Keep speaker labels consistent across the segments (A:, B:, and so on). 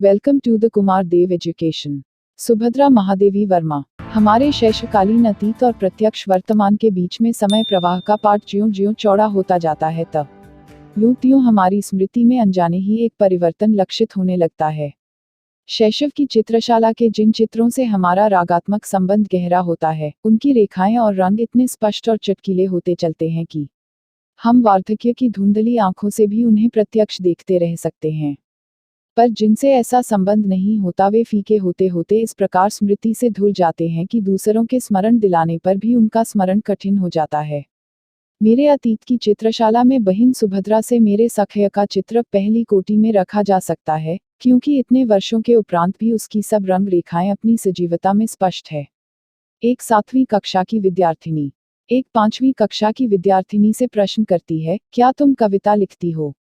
A: Welcome to the Kumar Dev education. Subhadra Mahadevi Varma. हमारे शैशवकालीन अतीत और प्रत्यक्ष वर्तमान के बीच में समय प्रवाह का पाठ ज्यों-ज्यों चौड़ा होता जाता है तब यूं-त्यों हमारी स्मृति में अनजाने ही एक परिवर्तन लक्षित होने लगता है। शैशव की चित्रशाला के जिन चित्रों से हमारा रागात्मक संबंध गहरा होता है, उनकी रेखाएं और रंग इतने स्पष्ट और चटकीले होते चलते हैं कि हम वार्धक्य की धुंधली आंखों से भी उन्हें प्रत्यक्ष देखते रह सकते हैं। पर जिनसे ऐसा संबंध नहीं होता वे फीके होते होते इस प्रकार स्मृति से धुल जाते हैं कि दूसरों के स्मरण दिलाने पर भी उनका स्मरण कठिन हो जाता है। मेरे अतीत की चित्रशाला में बहन सुभद्रा से मेरे सख्य का चित्र पहली कोटि में रखा जा सकता है, क्योंकि इतने वर्षों के उपरांत भी उसकी सब रंग रेखाएं अपनी सजीवता में स्पष्ट है। एक 7वीं कक्षा की विद्यार्थिनी एक 5वीं कक्षा की विद्यार्थिनी से प्रश्न करती है, क्या तुम कविता लिखती हो?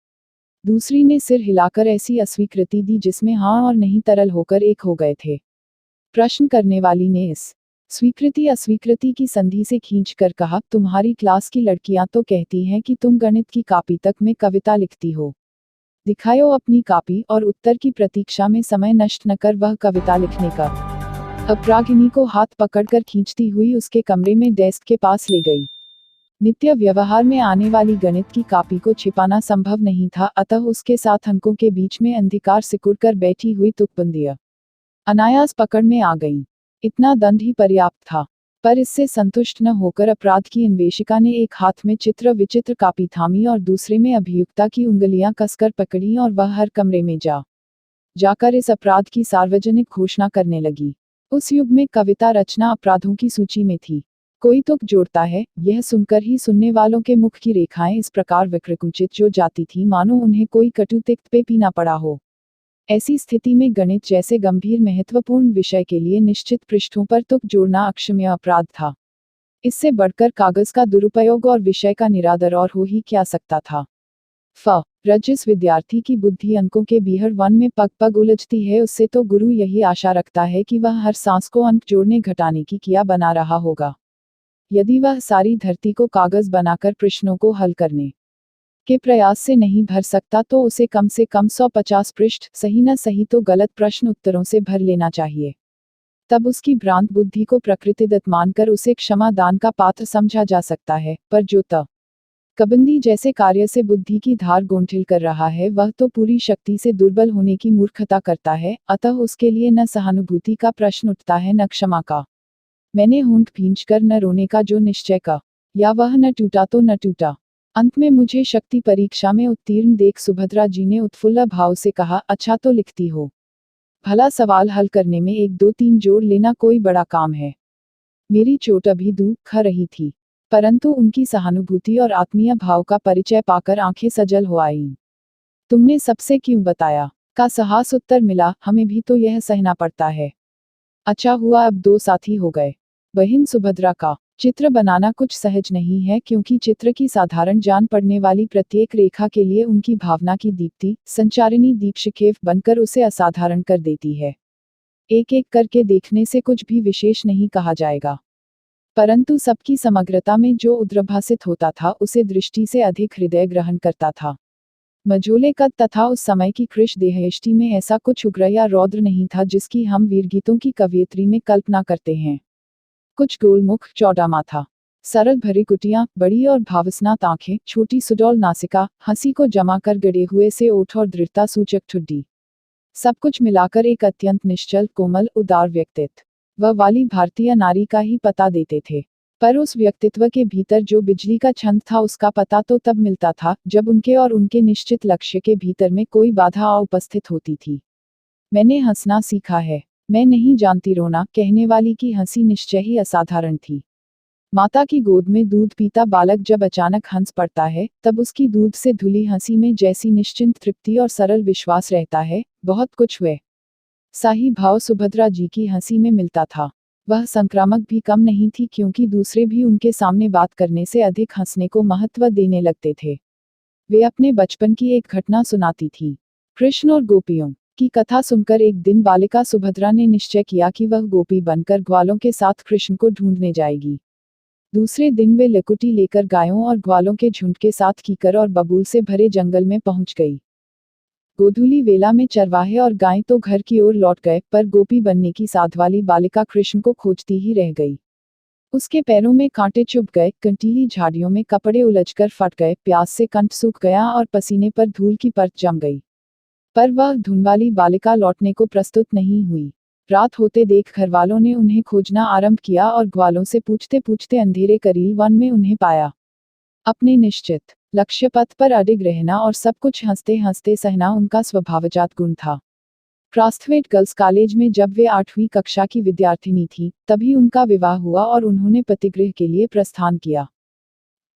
A: दूसरी ने सिर हिलाकर ऐसी अस्वीकृति दी जिसमें हाँ और नहीं तरल होकर एक हो गए थे। प्रश्न करने वाली ने इस स्वीकृति अस्वीकृति की संधि से खींचकर कहा, तुम्हारी क्लास की लड़कियां तो कहती हैं कि तुम गणित की कॉपी तक में कविता लिखती हो। दिखाओ अपनी कॉपी। और उत्तर की प्रतीक्षा में समय नष्ट न कर वह कविता लिखने का अपरागिनी को हाथ पकड़कर खींचती हुई उसके कमरे में डेस्क के पास ले गई। नित्य व्यवहार में आने वाली गणित की कॉपी को छिपाना संभव नहीं था, अतः उसके साथ अंकों के बीच में अंधकार सिकुड़कर बैठी हुई तुकबंदियां अनायास पकड़ में आ गईं। इतना दंड ही पर्याप्त था। पर इससे संतुष्ट न होकर अपराध की अन्वेषिका ने एक हाथ में चित्र विचित्र कॉपी थामी और दूसरे में अभियुक्ता की उंगलियां कसकर पकड़ी और वह हर कमरे में जाकर इस अपराध की सार्वजनिक घोषणा करने लगी। उस युग में कविता रचना अपराधों की सूची में थी। कोई तुक जोड़ता है, यह सुनकर ही सुनने वालों के मुख की रेखाएं इस प्रकार विकृकुंचित जो जाती थी मानो उन्हें कोई कटु तिक्त पे पीना पड़ा हो। ऐसी स्थिति में गणित जैसे गंभीर महत्वपूर्ण विषय के लिए निश्चित पृष्ठों पर तुक जोड़ना अक्षम्य अपराध था। इससे बढ़कर कागज का दुरुपयोग और विषय का निरादर और हो ही क्या सकता था। जिस विद्यार्थी की बुद्धि अंकों के बीहड़ वन में पग पग उलझती है, उससे तो गुरु यही आशा रखता है कि वह हर सांस को अंक जोड़ने घटाने की किया बना रहा होगा। यदि वह सारी धरती को कागज बनाकर प्रश्नों को हल करने के प्रयास से नहीं भर सकता तो उसे कम से कम 150 पृष्ठ, सही न सही तो गलत प्रश्न उत्तरों से भर लेना चाहिए। तब उसकी भ्रांत बुद्धि को प्रकृतिदत्त मानकर उसे क्षमा दान का पात्र समझा जा सकता है। पर जो कबंदी जैसे कार्य से बुद्धि की धार गोंठिल कर रहा है, वह तो पूरी शक्ति से दुर्बल होने की मूर्खता करता है, अतः उसके लिए न सहानुभूति का प्रश्न उठता है न क्षमा का। मैंने होंठ भींचकर न रोने का जो निश्चय का, या वह न टूटा तो न टूटा। अंत में मुझे शक्ति परीक्षा में उत्तीर्ण देख सुभद्रा जी ने उत्फुल्ल भाव से कहा, अच्छा तो लिखती हो। भला सवाल हल करने में 1 2 3 जोड़ लेना कोई बड़ा काम है। मेरी चोट अभी दुख रही थी, परंतु उनकी सहानुभूति और आत्मीय भाव का परिचय पाकर आंखें सजल हो आईं। तुमने सबसे क्यों बताया? का सहास उत्तर मिला, हमें भी तो यह सहना पड़ता है। अच्छा हुआ अब 2 साथी हो गए। बहन सुभद्रा का चित्र बनाना कुछ सहज नहीं है, क्योंकि चित्र की साधारण जान पड़ने वाली प्रत्येक रेखा के लिए उनकी भावना की दीप्ति संचारिणी दीपशिखेव बनकर उसे असाधारण कर देती है। एक एक करके देखने से कुछ भी विशेष नहीं कहा जाएगा, परंतु सबकी समग्रता में जो उद्भासित होता था उसे दृष्टि से अधिक हृदय ग्रहण करता था। मझोले कद तथा उस समय की कृश देहयष्टि में ऐसा कुछ उग्र या रौद्र नहीं था जिसकी हम वीरगीतों की कवियत्री में कल्पना करते हैं। कुछ गोलमुख, चौड़ा माथा, सरल भरी कुटियां, बड़ी और भावस्नात आंखें, छोटी सुडौल नासिका, हंसी को जमा कर गड़े हुए से ओठ और दृढ़ता सूचक ठुड्डी, सब कुछ मिलाकर एक अत्यंत निश्चल, कोमल, उदार व्यक्तित्व वाली भारतीय नारी का ही पता देते थे। पर उस व्यक्तित्व के भीतर जो बिजली का छंद था उसका पता तो तब मिलता था जब उनके और उनके निश्चित लक्ष्य के भीतर में कोई बाधा उपस्थित होती थी। मैंने हंसना सीखा है, मैं नहीं जानती रोना, कहने वाली की हंसी निश्चय ही असाधारण थी। माता की गोद में दूध पीता बालक जब अचानक हंस पड़ता है, तब उसकी दूध से धुली हंसी में जैसी निश्चिंत तृप्ति और सरल विश्वास रहता है, बहुत कुछ हुए साही भाव सुभद्रा जी की हंसी में मिलता था। वह संक्रामक भी कम नहीं थी, क्योंकि दूसरे भी उनके सामने बात करने से अधिक हंसने को महत्व देने लगते थे। वे अपने बचपन की एक घटना सुनाती थी। कृष्ण और गोपियों की कथा सुनकर एक दिन बालिका सुभद्रा ने निश्चय किया कि वह गोपी बनकर ग्वालों के साथ कृष्ण को ढूंढने जाएगी। दूसरे दिन वे लकुटी लेकर गायों और ग्वालों के झुंड के साथ कीकर और बबूल से भरे जंगल में पहुंच गई। गोधूली वेला में चरवाहे और गायें तो घर की ओर लौट गए, पर गोपी बनने की साध वाली बालिका कृष्ण को खोजती ही रह गई। उसके पैरों में कांटे चुभ गए, कंटीली झाड़ियों में कपड़े उलझकर फट गए, प्यास से कंठ सूख गया और पसीने पर धूल की परत जम गई। पर वह धुनवाली बालिका लौटने को प्रस्तुत नहीं हुई। रात होते देख घरवालों ने उन्हें खोजना आरंभ किया और ग्वालों से पूछते पूछते अंधेरे करील वन में उन्हें पाया। अपने निश्चित लक्ष्य पथ पर अडिग रहना और सब कुछ हंसते हंसते सहना उनका स्वभावजात गुण था। क्रास्थवेट गर्ल्स कॉलेज में जब वे 8वीं कक्षा की विद्यार्थिनी थी, तभी उनका विवाह हुआ और उन्होंने पतिगृह के लिए प्रस्थान किया।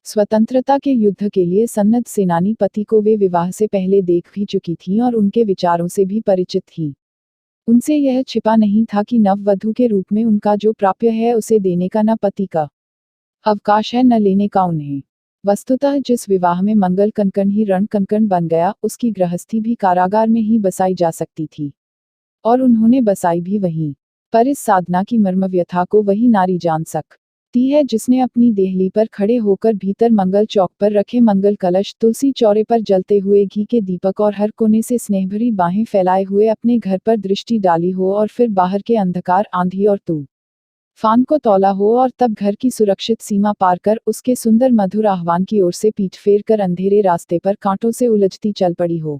A: स्वतंत्रता के युद्ध के लिए सन्नद्ध सेनानी पति को वे विवाह से पहले देख भी चुकी थीं और उनके विचारों से भी परिचित थीं। उनसे यह छिपा नहीं था कि नववधू के रूप में उनका जो प्राप्य है उसे देने का न पति का अवकाश है, न लेने का उन्हें। वस्तुतः जिस विवाह में मंगल कनकन ही रण कनकन बन गया, उसकी गृहस्थी भी कारागार में ही बसाई जा सकती थी, और उन्होंने बसाई भी वहीं। पर इस साधना की मर्मव्यथा को वही नारी जान सकती है जिसने अपनी देहली पर खड़े होकर भीतर मंगल चौक पर रखे मंगल कलश, तुलसी चौरे पर जलते हुए घी के दीपक और हर कोने से स्नेहभरी बाहें फैलाए हुए अपने घर पर दृष्टि डाली हो, और फिर बाहर के अंधकार, आंधी और तूफान को तौला हो, और तब घर की सुरक्षित सीमा पार कर उसके सुंदर मधुर आह्वान की ओर से पीठ फेर कर अंधेरे रास्ते पर कांटों से उलझती चल पड़ी हो।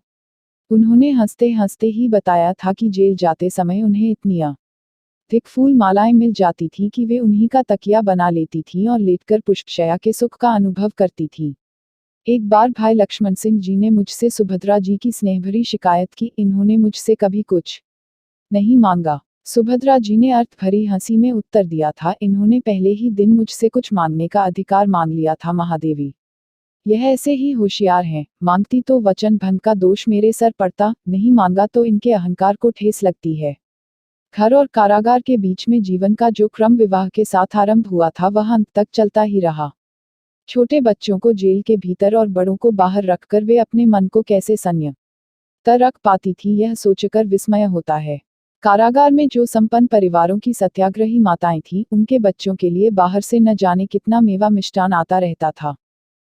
A: उन्होंने हंसते हंसते ही बताया था कि जेल जाते समय उन्हें इतनी अधिक फूल मालाएं मिल जाती थीं कि वे उन्हीं का तकिया बना लेती थीं और लेटकर पुष्पशय्या के सुख का अनुभव करती थीं। एक बार भाई लक्ष्मण सिंह जी ने मुझसे सुभद्रा जी की स्नेहभरी शिकायत की, इन्होंने मुझसे कभी कुछ नहीं मांगा। सुभद्रा जी ने अर्थ भरी हंसी में उत्तर दिया था, इन्होंने पहले ही दिन मुझसे कुछ मांगने का अधिकार मांग लिया था महादेवी। यह ऐसे ही होशियार हैं, मांगती तो वचन भंग का दोष मेरे सर पड़ता, नहीं मांगा तो इनके अहंकार को ठेस लगती है। घर और कारागार के बीच में जीवन का जो क्रम विवाह के साथ आरंभ हुआ था वह अंत तक चलता ही रहा। छोटे बच्चों को जेल के भीतर और बड़ों को बाहर रखकर वे अपने मन को कैसे संयत रख पाती थी, यह सोचकर विस्मय होता है। कारागार में जो संपन्न परिवारों की सत्याग्रही माताएं थीं, उनके बच्चों के लिए बाहर से न जाने कितना मेवा मिष्टान आता रहता था।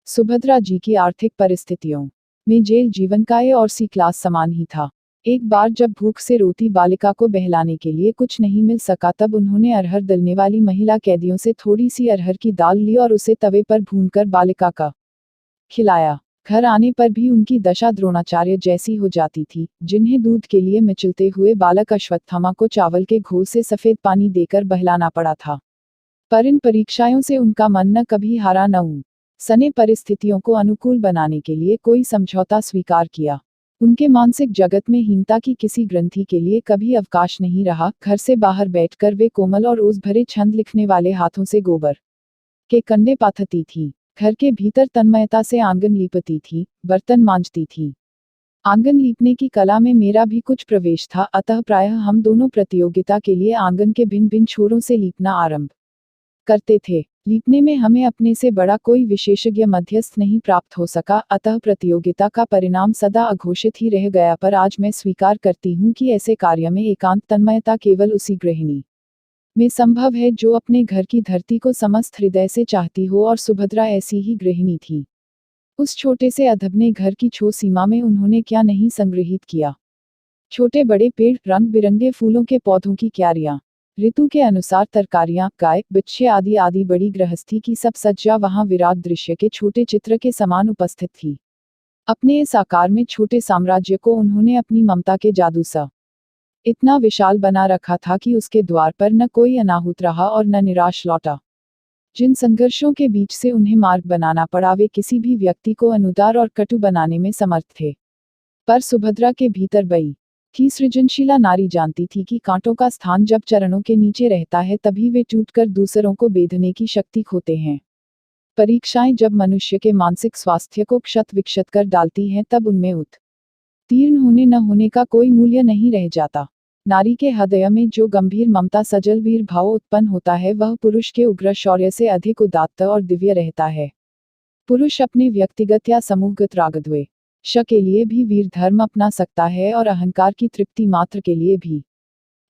A: सुभद्रा जी की आर्थिक परिस्थितियों में जेल जीवन का ए और सी क्लास समान ही था। एक बार जब भूख से रोती बालिका को बहलाने के लिए कुछ नहीं मिल सका, तब उन्होंने अरहर दलने वाली महिला कैदियों से थोड़ी सी अरहर की दाल ली और उसे तवे पर भूनकर बालिका का खिलाया। घर आने पर भी उनकी दशा द्रोणाचार्य जैसी हो जाती थी, जिन्हें दूध के लिए मिचलते हुए बालक अश्वत्थामा को चावल के घोल से सफेद पानी देकर बहलाना पड़ा था। पर इन परीक्षाओं से उनका मन न कभी हारा न सने परिस्थितियों को अनुकूल बनाने के लिए कोई समझौता स्वीकार किया। उनके मानसिक जगत में हीनता की किसी ग्रंथि के लिए कभी अवकाश नहीं रहा। घर से बाहर बैठकर वे कोमल और ओस भरे छंद लिखने वाले हाथों से गोबर के कंडे पाथती थी। घर के भीतर तन्मयता से आंगन लीपती थी, बर्तन मांजती थी। आंगन लीपने की कला में मेरा भी कुछ प्रवेश था, अतः प्रायः हम दोनों प्रतियोगिता के लिए आंगन के भिन्न भिन्न छोरों से लीपना आरंभ करते थे। लीपने में हमें अपने से बड़ा कोई विशेषज्ञ मध्यस्थ नहीं प्राप्त हो सका, अतः प्रतियोगिता का परिणाम सदा अघोषित ही रह गया। पर आज मैं स्वीकार करती हूँ कि ऐसे कार्य में एकांत तन्मयता केवल उसी गृहिणी में संभव है जो अपने घर की धरती को समस्त हृदय से चाहती हो, और सुभद्रा ऐसी ही गृहिणी थी। उस छोटे से अधबने घर की छो सीमा में उन्होंने क्या नहीं संग्रहित किया। छोटे बड़े पेड़, रंग बिरंगे फूलों के पौधों की क्यारियां, ऋतु के अनुसार तरकारियां, गाय बच्चे आदि आदि बड़ी गृहस्थी की सब सज्जा वहां विराट दृश्य के छोटे चित्र के समान उपस्थित थी। अपने इस आकार में छोटे साम्राज्य को उन्होंने अपनी ममता के जादू से इतना विशाल बना रखा था कि उसके द्वार पर न कोई अनाहुत रहा और न निराश लौटा। जिन संघर्षों के बीच से उन्हें मार्ग बनाना पड़ा, वे किसी भी व्यक्ति को अनुदार और कटु बनाने में समर्थ थे। पर सुभद्रा के भीतर बई थी सृजनशीला नारी जानती थी कि कांटों का स्थान जब चरणों के नीचे रहता है, तभी वे टूटकर दूसरों को बेधने की शक्ति खोते हैं। परीक्षाएं जब मनुष्य के मानसिक स्वास्थ्य को क्षत विक्षत कर डालती हैं, तब उनमें उत्तीर्ण होने न होने का कोई मूल्य नहीं रह जाता। नारी के हृदय में जो गंभीर ममता सजल वीर भाव उत्पन्न होता है, वह पुरुष के उग्र शौर्य से अधिक उदात्त और दिव्य रहता है। पुरुष अपने व्यक्तिगत या समूहगत रागद्वेष के लिए भी वीर धर्म अपना सकता है, और अहंकार की तृप्ति मात्र के लिए भी।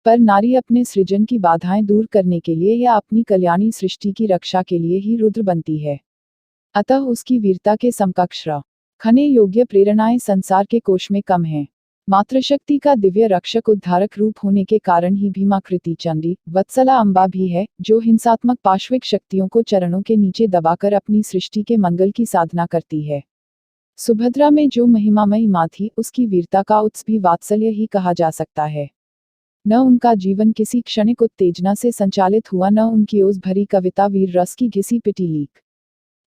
A: पर नारी अपने सृजन की बाधाएं दूर करने के लिए या अपनी कल्याणी सृष्टि की रक्षा के लिए ही रुद्र बनती है। अतः उसकी वीरता के समकक्ष रखने योग्य प्रेरणाएं संसार के कोश में कम हैं। मातृशक्ति का दिव्य रक्षक उद्धारक रूप होने के कारण ही भीमाकृति चंडी वत्सला अम्बा भी है, जो हिंसात्मक पाश्विक शक्तियों को चरणों के नीचे दबाकर अपनी सृष्टि के मंगल की साधना करती है। सुभद्रा में जो महिमामयी माँ थी, उसकी वीरता का उत्स भी वात्सल्य ही कहा जा सकता है। न उनका जीवन किसी क्षणिक उत्तेजना से संचालित हुआ, न उनकी ओज भरी कविता वीर रस की घिसी पिटी लीक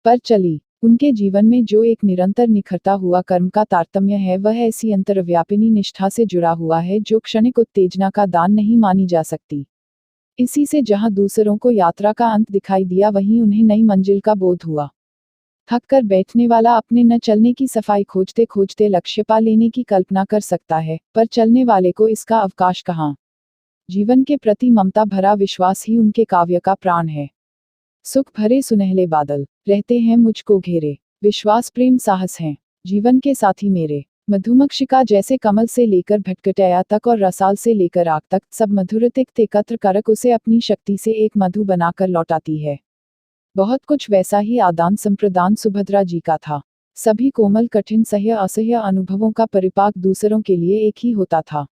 A: पर चली। उनके जीवन में जो एक निरंतर निखरता हुआ कर्म का तारतम्य है, वह ऐसी अंतर्व्यापिनी निष्ठा से जुड़ा हुआ है जो क्षणिक उत्तेजना का दान नहीं मानी जा सकती। इसी से जहां दूसरों को यात्रा का अंत दिखाई दिया, वहीं उन्हें नई मंजिल का बोध हुआ। थक कर बैठने वाला अपने न चलने की सफाई खोजते खोजते लक्ष्य पा लेने की कल्पना कर सकता है, पर चलने वाले को इसका अवकाश कहाँ। जीवन के प्रति ममता भरा विश्वास ही उनके काव्य का प्राण है। सुख भरे सुनहले बादल रहते हैं मुझको घेरे, विश्वास प्रेम साहस हैं जीवन के साथी मेरे। मधुमक्षिका जैसे कमल से लेकर भटकटैया तक और रसाल से लेकर आग तक, सब मधुरतिक्त एकत्र करक उसे अपनी शक्ति से एक मधु बनाकर लौटाती है। बहुत कुछ वैसा ही आदान संप्रदान सुभद्रा जी का था। सभी कोमल कठिन सह्य असह्य अनुभवों का परिपाक दूसरों के लिए एक ही होता था।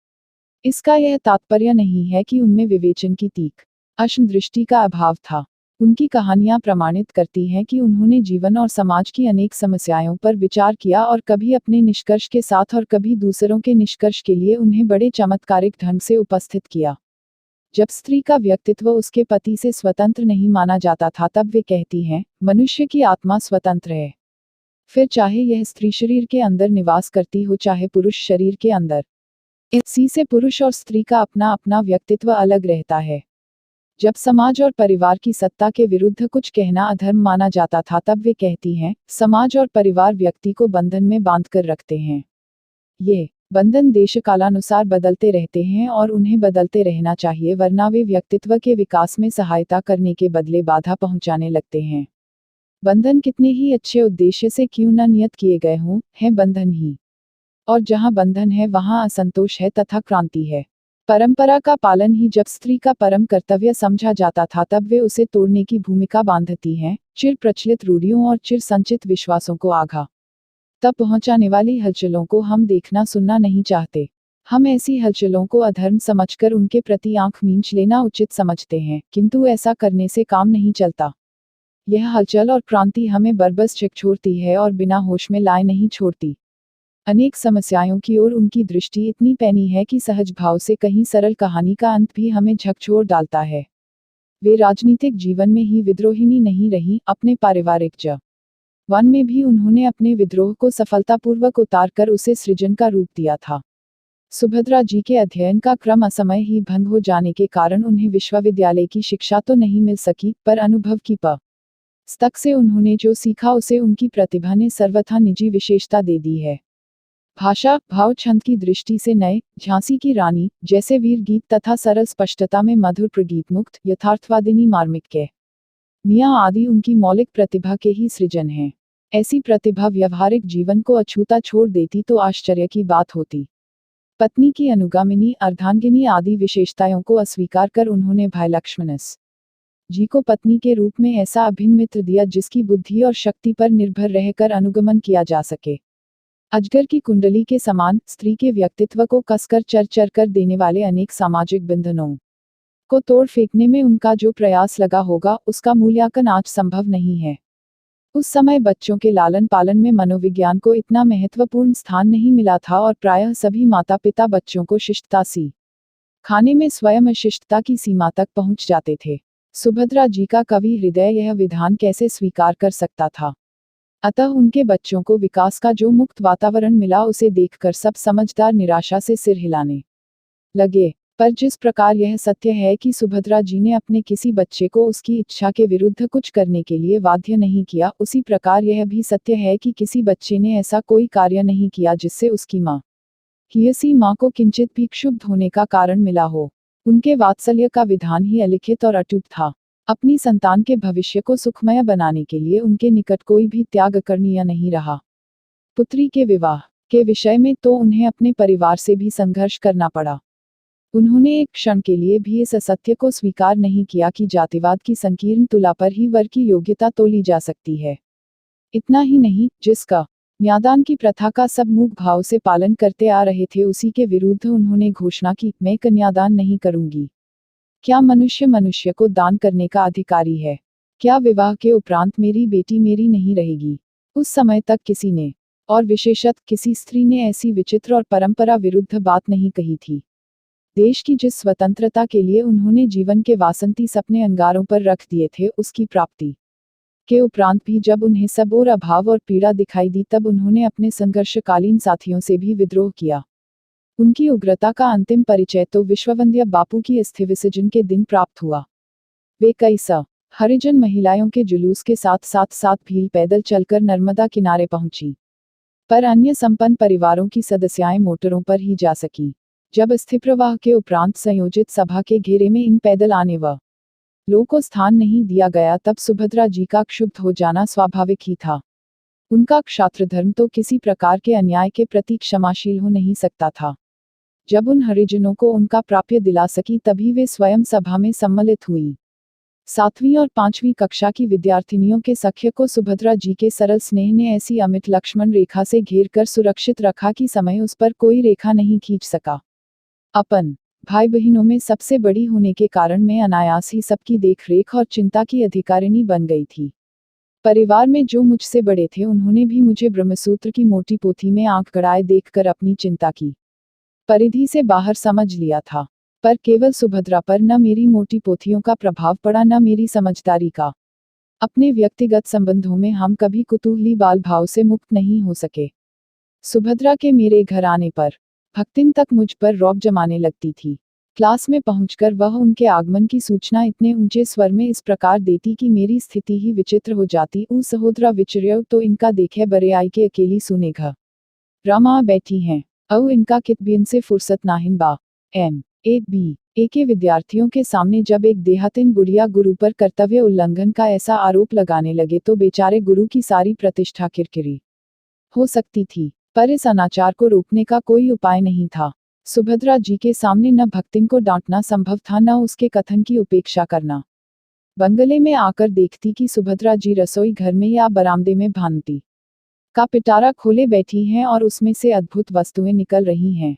A: इसका यह तात्पर्य नहीं है कि उनमें विवेचन की तीक्ष्ण दृष्टि का अभाव था। उनकी कहानियां प्रमाणित करती हैं कि उन्होंने जीवन और समाज की अनेक समस्याओं पर विचार किया और कभी अपने निष्कर्ष के साथ और कभी दूसरों के निष्कर्ष के लिए उन्हें बड़े चमत्कारिक ढंग से उपस्थित किया। जब स्त्री का व्यक्तित्व उसके पति से स्वतंत्र नहीं माना जाता था, तब वे कहती हैं, मनुष्य की आत्मा स्वतंत्र है। फिर चाहे यह स्त्री शरीर के अंदर निवास करती हो, चाहे पुरुष शरीर के अंदर। इसी से पुरुष और स्त्री का अपना अपना व्यक्तित्व अलग रहता है। जब समाज और परिवार की सत्ता के विरुद्ध कुछ कहना अधर्म माना जाता था, तब वे कहती हैं, समाज और परिवार व्यक्ति को बंधन में बांध कर रखते हैं। ये बंधन देश कालानुसार बदलते रहते हैं और उन्हें बदलते रहना चाहिए, वरना वे व्यक्तित्व के विकास में सहायता करने के बदले बाधा पहुंचाने लगते हैं। बंधन कितने ही अच्छे उद्देश्य से क्यों न नियत किए गए हों, है बंधन ही। और जहां बंधन है, वहां असंतोष है तथा क्रांति है। परंपरा का पालन ही जब स्त्री का परम कर्तव्य समझा जाता था, तब वे उसे तोड़ने की भूमिका बांधती हैं, चिर प्रचलित रूढ़ियों और चिर संचित विश्वासों को आघात तब पहुंचाने वाली हलचलों को हम देखना सुनना नहीं चाहते। हम ऐसी हलचलों को अधर्म समझकर उनके प्रति आंख मींच लेना उचित समझते हैं, किंतु ऐसा करने से काम नहीं चलता। यह हलचल और क्रांति हमें बरबस झकझोरती है और बिना होश में लाए नहीं छोड़ती। अनेक समस्याओं की ओर उनकी दृष्टि इतनी पैनी है कि सहज भाव से कहीं सरल कहानी का अंत भी हमें झकझोर डालता है। वे राजनीतिक जीवन में ही विद्रोहिणी नहीं रही, अपने पारिवारिक वन में भी उन्होंने अपने विद्रोह को सफलतापूर्वक उतारकर उसे सृजन का रूप दिया था। सुभद्रा जी के अध्ययन का क्रम असमय ही भंग हो जाने के कारण उन्हें विश्वविद्यालय की शिक्षा तो नहीं मिल सकी, पर अनुभव की पुस्तक से उन्होंने जो सीखा उसे उनकी प्रतिभा ने सर्वथा निजी विशेषता दे दी है। भाषा भाव छंद की दृष्टि से नए झांसी की रानी जैसे वीर गीत तथा सरल स्पष्टता में मधुर प्रगीत मुक्त यथार्थवादिनी मार्मिक के मियाँ आदि उनकी मौलिक प्रतिभा के ही सृजन हैं। ऐसी प्रतिभा व्यवहारिक जीवन को अछूता छोड़ देती तो आश्चर्य की बात होती। पत्नी की अनुगामिनी अर्धांगिनी आदि विशेषताओं को अस्वीकार कर उन्होंने भाई लक्ष्मण जी को पत्नी के रूप में ऐसा अभिन्न मित्र दिया जिसकी बुद्धि और शक्ति पर निर्भर रहकर अनुगमन किया जा सके। अजगर की कुंडली के समान स्त्री के व्यक्तित्व को कसकर चर कर देने वाले अनेक सामाजिक बंधनों को तोड़ फेंकने में उनका जो प्रयास लगा होगा, उसका मूल्यांकन आज संभव नहीं है। उस समय बच्चों के लालन पालन में मनोविज्ञान को इतना महत्वपूर्ण स्थान नहीं मिला था और प्रायः सभी माता पिता बच्चों को शिष्टता खाने में स्वयं अशिष्टता की सीमा तक पहुंच जाते थे। सुभद्रा जी का कवि हृदय यह विधान कैसे स्वीकार कर सकता था। अतः उनके बच्चों को विकास का जो मुक्त वातावरण मिला, उसे देखकर सब समझदार निराशा से सिर हिलाने लगे। पर जिस प्रकार यह सत्य है कि सुभद्रा जी ने अपने किसी बच्चे को उसकी इच्छा के विरुद्ध कुछ करने के लिए बाध्य नहीं किया, उसी प्रकार यह भी सत्य है कि किसी बच्चे ने ऐसा कोई कार्य नहीं किया जिससे उसकी माँ को किंचित भी क्षुब्ध होने का कारण मिला हो। उनके वात्सल्य का विधान ही अलिखित और अटूट था। अपनी संतान के भविष्य को सुखमय बनाने के लिए उनके निकट कोई भी त्याग करनीय नहीं रहा। पुत्री के विवाह के विषय में तो उन्हें अपने परिवार से भी संघर्ष करना पड़ा। उन्होंने एक क्षण के लिए भी इस असत्य को स्वीकार नहीं किया कि जातिवाद की संकीर्ण तुला पर ही वर की योग्यता तोली जा सकती है। इतना ही नहीं, जिसका न्यादान की प्रथा का सब मूक भाव से पालन करते आ रहे थे, उसी के विरुद्ध उन्होंने घोषणा की, मैं कन्यादान नहीं करूंगी। क्या मनुष्य मनुष्य को दान करने का अधिकारी है? क्या विवाह के उपरांत मेरी बेटी मेरी नहीं रहेगी? उस समय तक किसी ने, और विशेषतः किसी स्त्री ने, ऐसी विचित्र और परंपरा विरुद्ध बात नहीं कही थी। देश की जिस स्वतंत्रता के लिए उन्होंने जीवन के वासंती सपने अंगारों पर रख दिए थे, उसकी प्राप्ति के उपरांत भी जब उन्हें सब और अभाव और पीड़ा दिखाई दी, तब उन्होंने अपने संघर्षकालीन साथियों से भी विद्रोह किया। उनकी उग्रता का अंतिम परिचय तो विश्ववंद्य बापू की अस्थि विसर्जन के दिन प्राप्त हुआ। वे कई हरिजन महिलाओं के जुलूस के साथ साथ भील पैदल चलकर नर्मदा किनारे पहुंची, पर अन्य संपन्न परिवारों की सदस्याएं मोटरों पर ही जा सकी। जब अस्थि प्रवाह के उपरांत संयोजित सभा के घेरे में इन पैदल आने व लोगों को स्थान नहीं दिया गया, तब सुभद्रा जी का क्षुब्ध हो जाना स्वाभाविक ही था। उनका क्षात्र धर्म तो किसी प्रकार के अन्याय के प्रति क्षमाशील हो नहीं सकता था। जब उन हरिजनों को उनका प्राप्य दिला सकी, तभी वे स्वयं सभा में सम्मिलित हुई। 7वीं और 5वीं कक्षा की विद्यार्थिनियों के सख्य को सुभद्रा जी के सरल स्नेह ने ऐसी अमिट लक्ष्मण रेखा से घेर कर सुरक्षित रखा कि समय उस पर कोई रेखा नहीं खींच सका। अपन भाई बहनों में सबसे बड़ी होने के कारण मैं अनायास ही सबकी देखरेख और चिंता की अधिकारिणी बन गई थी। परिवार में जो मुझसे बड़े थे, उन्होंने भी मुझे ब्रह्मसूत्र की मोटी पोथी में आंख गड़ाए देखकर अपनी चिंता की परिधि से बाहर समझ लिया था। पर केवल सुभद्रा पर न मेरी मोटी पोथियों का प्रभाव पड़ा, न मेरी समझदारी का। अपने व्यक्तिगत संबंधों में हम कभी कुतूहली बाल भाव से मुक्त नहीं हो सके। सुभद्रा के मेरे घर आने पर भक्तिन तक मुझ पर रौब जमाने लगती थी। क्लास में पहुंचकर वह उनके आगमन की सूचना इतने ऊंचे स्वर में इस प्रकार देती कि मेरी स्थिति ही विचित्र हो जाती। ऊ सहोदरा विचर्य तो इनका देखे बरे आई के अकेली सुने घ रमा बैठी हैं। औ इनका कितबियन से फुर्सत नाहिन बा। M.A.B.A के विद्यार्थियों के सामने जब एक देहातिन बुढ़िया गुरु पर कर्तव्य उल्लंघन का ऐसा आरोप लगाने लगे, तो बेचारे गुरु की सारी प्रतिष्ठा किरकिरी हो सकती थी। पर इस अनाचार को रोकने का कोई उपाय नहीं था। सुभद्रा जी के सामने न भक्तिन को डांटना संभव था, न उसके कथन की उपेक्षा करना। बंगले में आकर देखती कि सुभद्रा जी रसोई घर में या बरामदे में भांति का पिटारा खोले बैठी हैं और उसमें से अद्भुत वस्तुएं निकल रही हैं।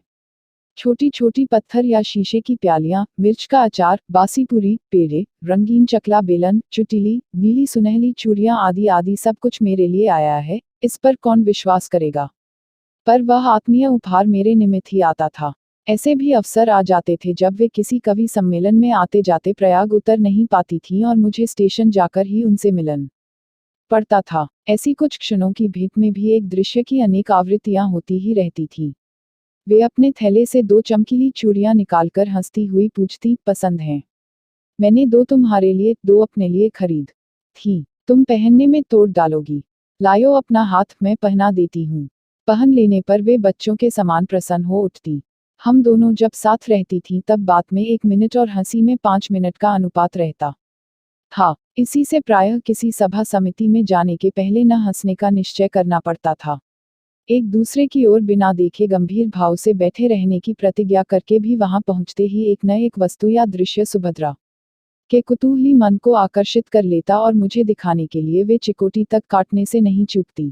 A: छोटी छोटी पत्थर या शीशे की प्यालियां, मिर्च का अचार, बासी पूरी, पेड़े, रंगीन चकला बेलन, चुटिली, नीली सुनहली चूड़ियां आदि आदि सब कुछ मेरे लिए आया है। इस पर कौन विश्वास करेगा? पर वह आत्मीय उपहार मेरे निमित्त ही आता था। ऐसे भी अवसर आ जाते थे जब वे किसी कवि सम्मेलन में आते जाते प्रयाग उतर नहीं पाती थीं और मुझे स्टेशन जाकर ही उनसे मिलन पड़ता था। ऐसी कुछ क्षणों की भेंट में भी एक दृश्य की अनेक आवृत्तियां होती ही रहती थीं। वे अपने थैले से 2 चमकीली चूड़ियां निकालकर हंसती हुई पूछती, पसंद हैं? मैंने 2 तुम्हारे लिए, 2 अपने लिए खरीद थी। तुम पहनने में तोड़ डालोगी? लायो अपना हाथ, मैं पहना देती हूँ। पहन लेने पर वे बच्चों के समान प्रसन्न हो उठती। हम दोनों जब साथ रहती थीं, तब बात में 1 मिनट और हंसी में 5 मिनट का अनुपात रहता था। इसी से प्रायः किसी सभा समिति में जाने के पहले न हंसने का निश्चय करना पड़ता था। एक दूसरे की ओर बिना देखे गंभीर भाव से बैठे रहने की प्रतिज्ञा करके भी वहां पहुंचते ही एक न एक वस्तु या दृश्य सुभद्रा के कुतूहली मन को आकर्षित कर लेता और मुझे दिखाने के लिए वे चिकोटी तक काटने से नहीं चूकती।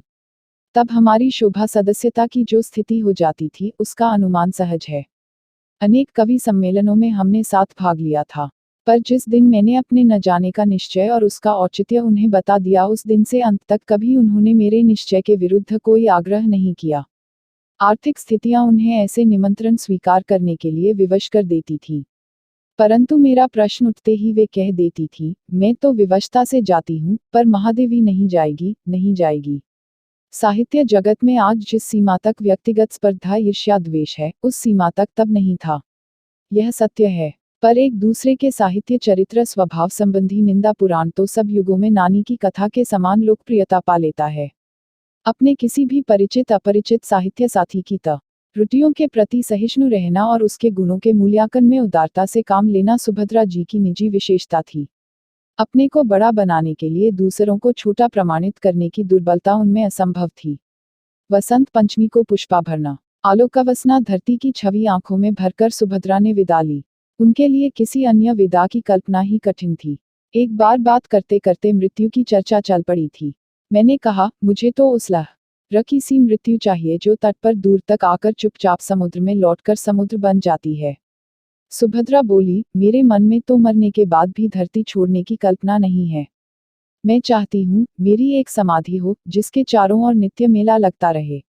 A: तब हमारी शोभा सदस्यता की जो स्थिति हो जाती थी, उसका अनुमान सहज है। अनेक कवि सम्मेलनों में हमने साथ भाग लिया था, पर जिस दिन मैंने अपने न जाने का निश्चय और उसका औचित्य उन्हें बता दिया, उस दिन से अंत तक कभी उन्होंने मेरे निश्चय के विरुद्ध कोई आग्रह नहीं किया। आर्थिक स्थितियां उन्हें ऐसे निमंत्रण स्वीकार करने के लिए विवश कर देती थी, परंतु मेरा प्रश्न उठते ही वे कह देती थी, मैं तो विवशता से जाती हूँ, पर महादेवी नहीं जाएगी, नहीं जाएगी। साहित्य जगत में आज जिस सीमा तक व्यक्तिगत स्पर्धा ईर्ष्या द्वेष है, उस सीमा तक तब नहीं था। यह सत्य है। पर एक दूसरे के साहित्य चरित्र स्वभाव संबंधी निंदा पुराण तो सब युगों में नानी की कथा के समान लोकप्रियता पा लेता है। अपने किसी भी परिचित अपरिचित साहित्य साथी की त्रुटियों के प्रति सहिष्णु रहना और उसके गुणों के मूल्यांकन में उदारता से काम लेना सुभद्रा जी की निजी विशेषता थी। अपने को बड़ा बनाने के लिए दूसरों को छोटा प्रमाणित करने की दुर्बलता उनमें असंभव थी। वसंत पंचमी को पुष्पाभरणा आलोकवसना धरती की छवि आंखों में भरकर सुभद्रा ने विदा ली। उनके लिए किसी अन्य विदा की कल्पना ही कठिन थी। एक बार बात करते करते मृत्यु की चर्चा चल पड़ी थी। मैंने कहा, मुझे तो उस रखी सी मृत्यु चाहिए जो तट पर दूर तक आकर चुपचाप समुद्र में लौटकर समुद्र बन जाती है। सुभद्रा बोली, मेरे मन में तो मरने के बाद भी धरती छोड़ने की कल्पना नहीं है। मैं चाहती हूँ मेरी एक समाधि हो जिसके चारों ओर नित्य मेला लगता रहे,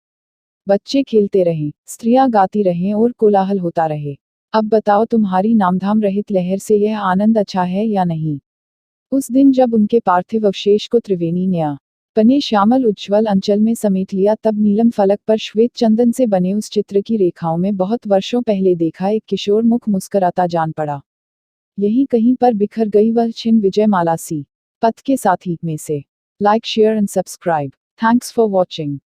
A: बच्चे खेलते रहें, स्त्रियां गाती रहें और कोलाहल होता रहे। अब बताओ तुम्हारी नामधाम रहित लहर से यह आनंद अच्छा है या नहीं। उस दिन जब उनके पार्थिव अवशेष को त्रिवेणी न्या पने श्यामल उज्ज्वल अंचल में समेट लिया तब नीलम फलक पर श्वेत चंदन से बने उस चित्र की रेखाओं में बहुत वर्षों पहले देखा एक किशोर मुख मुस्कराता जान पड़ा। यहीं कहीं पर बिखर गई वह छिन्न विजयमाला सी। पथ के साथी में से like share and subscribe. Thanks for watching.